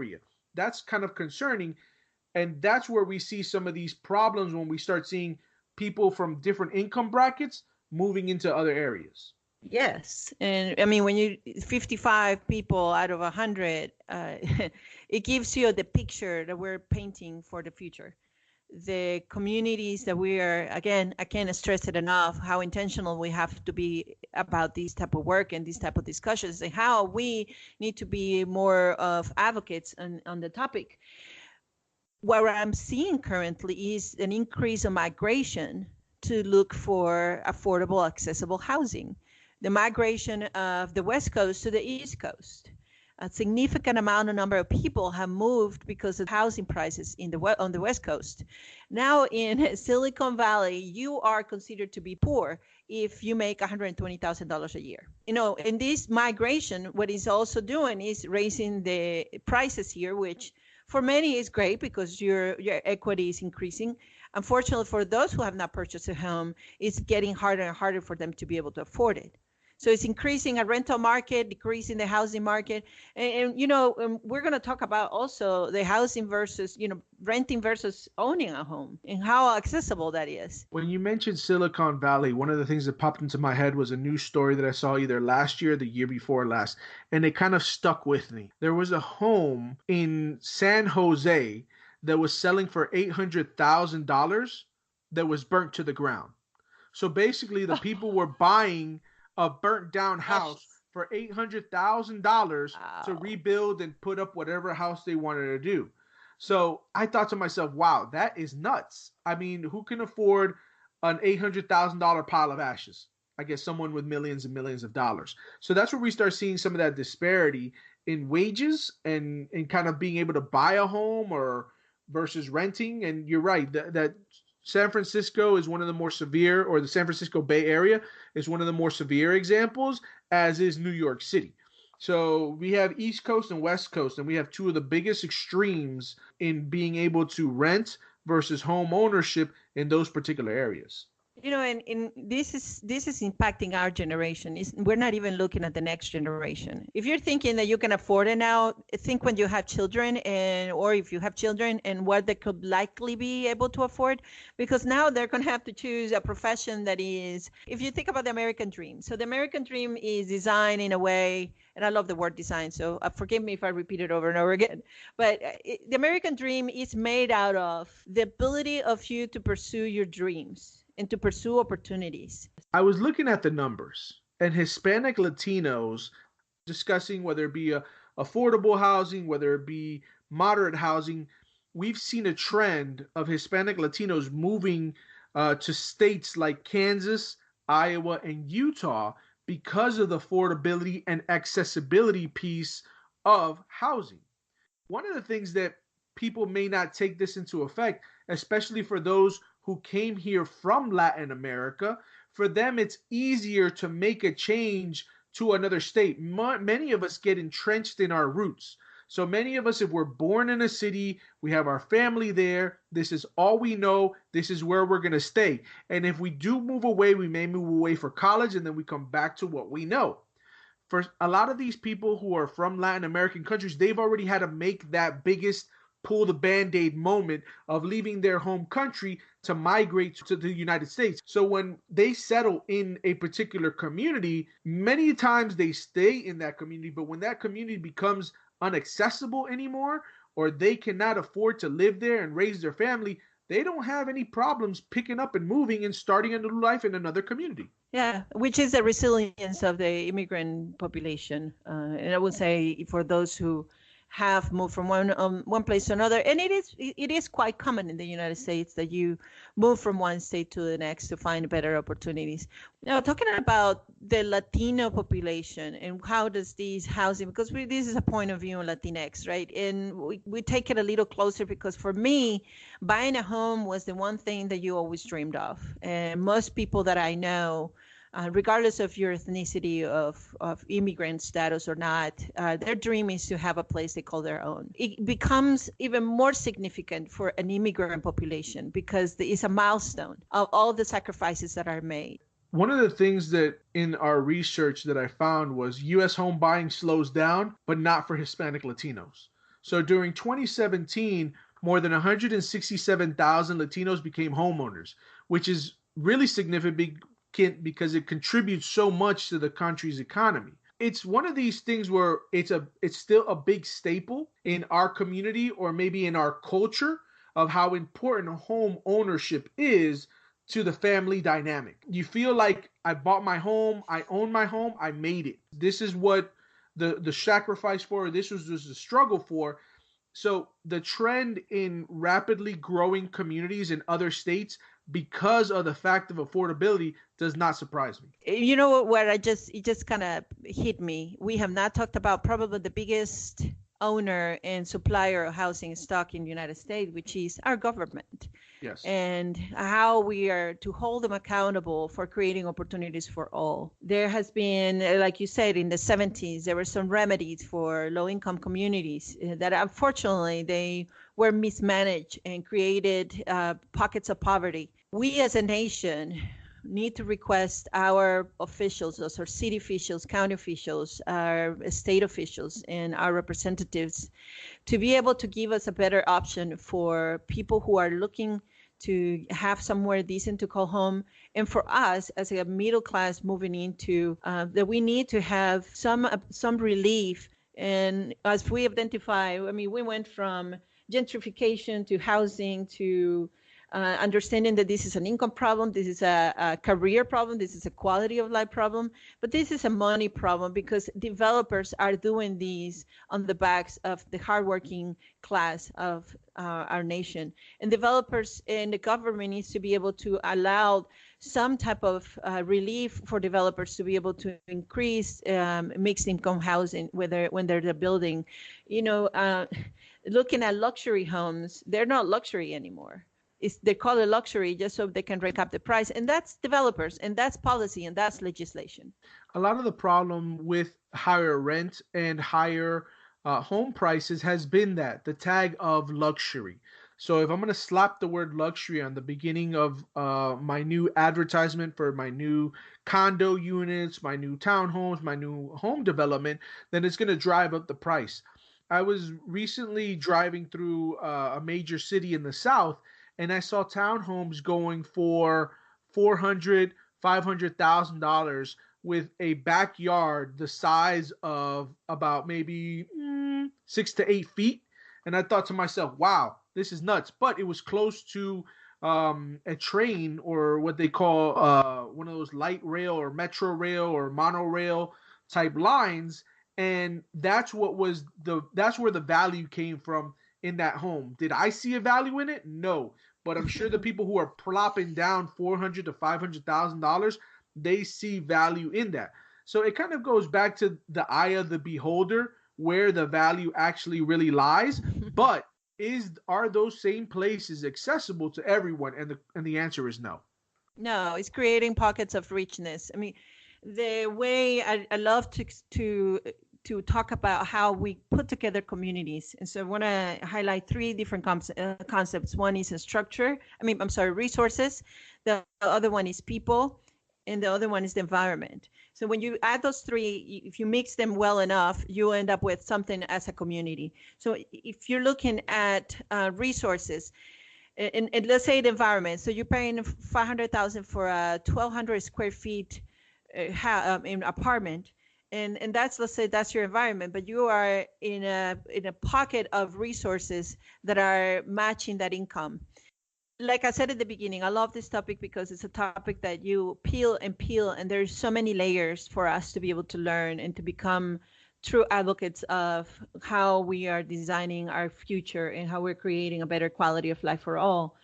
area. That's kind of concerning. And that's where we see some of these problems when we start seeing people from different income brackets moving into other areas. Yes. And I mean, when you 55 people out of 100, it gives you the picture that we're painting for the future. The communities that we are, again, I can't stress it enough how intentional we have to be about this type of work and these type of discussions, and how we need to be more of advocates on the topic. What I'm seeing currently is an increase in migration to look for affordable, accessible housing. The migration of the West Coast to the East Coast. A significant amount of number of people have moved because of housing prices on the West Coast. Now in Silicon Valley, you are considered to be poor if you make $120,000 a year. And this migration, what it's also doing is raising the prices here, which for many is great because your equity is increasing. Unfortunately, for those who have not purchased a home, it's getting harder and harder for them to be able to afford it. So it's increasing a rental market, decreasing the housing market. And we're going to talk about also the housing versus, renting versus owning a home and how accessible that is. When you mentioned Silicon Valley, one of the things that popped into my head was a news story that I saw either last year or the year before last, and it kind of stuck with me. There was a home in San Jose that was selling for $800,000 that was burnt to the ground. So basically, the people were buying a burnt down house for $800,000 to rebuild and put up whatever house they wanted to do. So I thought to myself, wow, that is nuts. I mean, who can afford an $800,000 pile of ashes? I guess someone with millions and millions of dollars. So that's where we start seeing some of that disparity in wages and kind of being able to buy a home or versus renting. And you're right, that San Francisco is one of the more severe, or the San Francisco Bay Area is one of the more severe examples, as is New York City. So we have East Coast and West Coast, and we have two of the biggest extremes in being able to rent versus home ownership in those particular areas. And this is impacting our generation. We're not even looking at the next generation. If you're thinking that you can afford it now, think when you have children, or if you have children, and what they could likely be able to afford, because now they're going to have to choose a profession that is, if you think about the American dream. So the American dream is designed in a way, and I love the word design, so forgive me if I repeat it over and over again, but the American dream is made out of the ability of you to pursue your dreams and to pursue opportunities. I was looking at the numbers, and Hispanic Latinos, discussing whether it be affordable housing, whether it be moderate housing, we've seen a trend of Hispanic Latinos moving to states like Kansas, Iowa, and Utah because of the affordability and accessibility piece of housing. One of the things that people may not take this into effect, especially for those who came here from Latin America, for them it's easier to make a change to another state. Many of us get entrenched in our roots. So many of us, if we're born in a city, we have our family there, this is all we know, this is where we're going to stay. And if we do move away, we may move away for college, and then we come back to what we know. For a lot of these people who are from Latin American countries, they've already had to make that biggest pull the band-aid moment of leaving their home country to migrate to the United States. So when they settle in a particular community, many times they stay in that community, but when that community becomes inaccessible anymore, or they cannot afford to live there and raise their family, they don't have any problems picking up and moving and starting a new life in another community. Yeah, which is the resilience of the immigrant population. And I would say for those who have moved from one place to another, and it is quite common in the United States that you move from one state to the next to find better opportunities. Now, talking about the Latino population and how does these housing, because this is a point of view on Latinx, right? And we take it a little closer because for me, buying a home was the one thing that you always dreamed of. And most people that I know, regardless of your ethnicity, of immigrant status or not, their dream is to have a place they call their own. It becomes even more significant for an immigrant population because it's a milestone of all the sacrifices that are made. One of the things that in our research that I found was U.S. home buying slows down, but not for Hispanic Latinos. So during 2017, more than 167,000 Latinos became homeowners, which is really significant because it contributes so much to the country's economy. It's one of these things where it's still a big staple in our community or maybe in our culture of how important home ownership is to the family dynamic. You feel like I bought my home, I own my home, I made it. This is what the sacrifice for, this was just the struggle for. So the trend in rapidly growing communities in other states because of the fact of affordability does not surprise me. You know what? It just kind of hit me. We have not talked about probably the biggest owner and supplier of housing stock in the United States, which is our government, Yes. and how we are to hold them accountable for creating opportunities for all. There has been, like you said, in the 70s, there were some remedies for low-income communities that unfortunately they were mismanaged and created pockets of poverty. We as a nation need to request our officials, those are city officials, county officials, our state officials, and our representatives to be able to give us a better option for people who are looking to have somewhere decent to call home, and for us as a middle class moving into that we need to have some relief. And as we identify, I mean, we went from gentrification to housing to understanding that this is an income problem, this is a career problem, this is a quality of life problem, but this is a money problem because developers are doing these on the backs of the hardworking class of our nation. And developers and the government needs to be able to allow some type of relief for developers to be able to increase mixed income housing when they're building. You know, looking at luxury homes, they're not luxury anymore. They call it luxury just so they can rank up the price. And that's developers, and that's policy, and that's legislation. A lot of the problem with higher rent and higher home prices has been that the tag of luxury. So if I'm going to slap the word luxury on the beginning of my new advertisement for my new condo units, my new townhomes, my new home development, then it's going to drive up the price. I was recently driving through a major city in the South, and I saw townhomes going for 400, $500,000 with a backyard the size of about maybe 6 to 8 feet. And I thought to myself, wow, this is nuts. But it was close to a train, or what they call one of those light rail or metro rail or monorail type lines. And that's where the value came from in that home. Did I see a value in it? No. But I'm sure the people who are plopping down $400,000 to $500,000, they see value in that. So it kind of goes back to the eye of the beholder where the value actually really lies. But are those same places accessible to everyone? And the answer is no. No, it's creating pockets of richness. I mean, the way I love to talk about how we put together communities. And so I want to highlight three different concepts. One is a structure. Resources. The other one is people. And the other one is the environment. So when you add those three, if you mix them well enough, you end up with something as a community. So if you're looking at resources, and let's say the environment, so you're paying $500,000 for a 1,200 square feet apartment, and that's, let's say that's your environment, but you are in a pocket of resources that are matching that income. Like I said at the beginning, I love this topic because it's a topic that you peel, and there's so many layers for us to be able to learn and to become true advocates of how we are designing our future and how we're creating a better quality of life for all.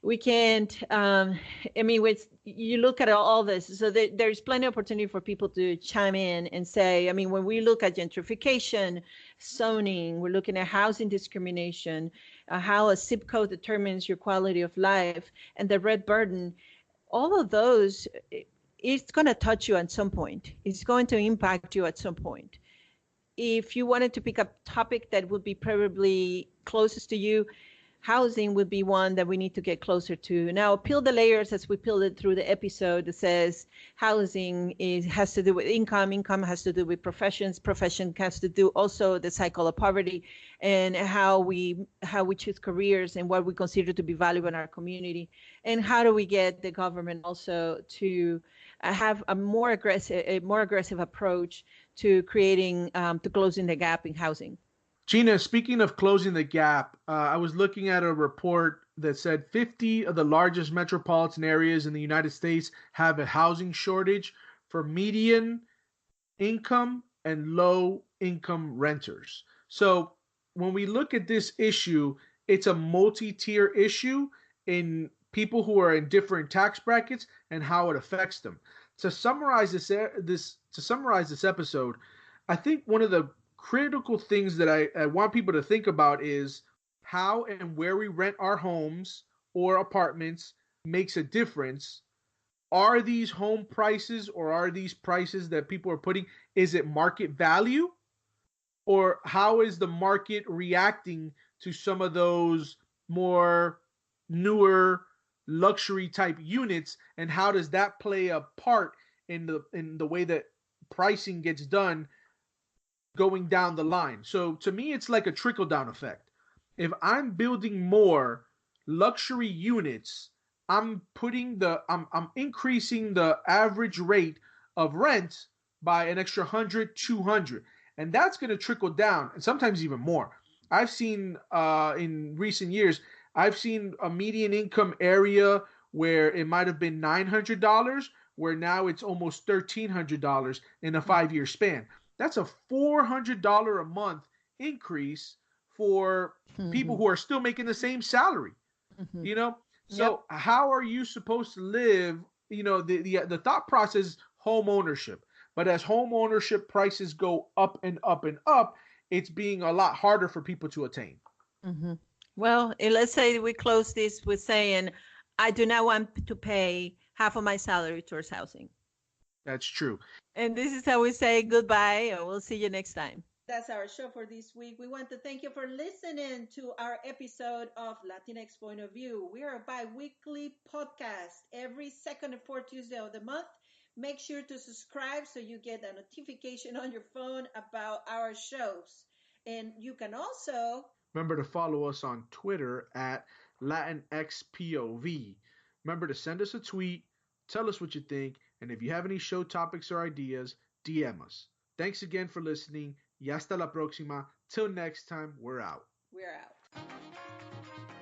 We can't, you look at all this, so there's plenty of opportunity for people to chime in and say, when we look at gentrification, zoning, we're looking at housing discrimination, how a zip code determines your quality of life, and the red burden, all of those, it's going to touch you at some point. It's going to impact you at some point. If you wanted to pick a topic that would be probably closest to you, housing would be one that we need to get closer to. Now, peel the layers as we peeled it through the episode that says housing has to do with income has to do with profession has to do also the cycle of poverty, and how we choose careers and what we consider to be valuable in our community, and how do we get the government also to have a more aggressive approach to creating to closing the gap in housing. Gina, speaking of closing the gap, I was looking at a report that said 50 of the largest metropolitan areas in the United States have a housing shortage for median income and low income renters. So when we look at this issue, it's a multi-tier issue in people who are in different tax brackets and how it affects them. To summarize this episode, I think one of the critical things that I want people to think about is how and where we rent our homes or apartments makes a difference. Are these home prices, or are these prices that people are putting, is it market value, or how is the market reacting to some of those more newer luxury type units, and how does that play a part in the way that pricing gets done going down the line? So to me, it's like a trickle down effect. If I'm building more luxury units, I'm increasing the average rate of rent by an extra 100, 200, and that's going to trickle down, and sometimes even more. I've seen in recent years, I've seen a median income area where it might have been $900, where now it's almost $1,300 in a 5 year span. That's a $400 a month increase for people Mm-hmm. who are still making the same salary. Mm-hmm. You know, Yep. so how are you supposed to live? The thought process, home ownership, but as home ownership prices go up and up and up, it's being a lot harder for people to attain. Mm-hmm. Well, let's say we close this with saying, I do not want to pay half of my salary towards housing. That's true. And this is how we say goodbye, and we'll see you next time. That's our show for this week. We want to thank you for listening to our episode of LatinX Point of View. We are a bi weekly podcast every second and fourth Tuesday of the month. Make sure to subscribe so you get a notification on your phone about our shows. And you can also Remember to follow us on Twitter at LatinXPOV. Remember to send us a tweet, tell us what you think, and if you have any show topics or ideas, DM us. Thanks again for listening. Y hasta la próxima. Till next time, we're out. we're out.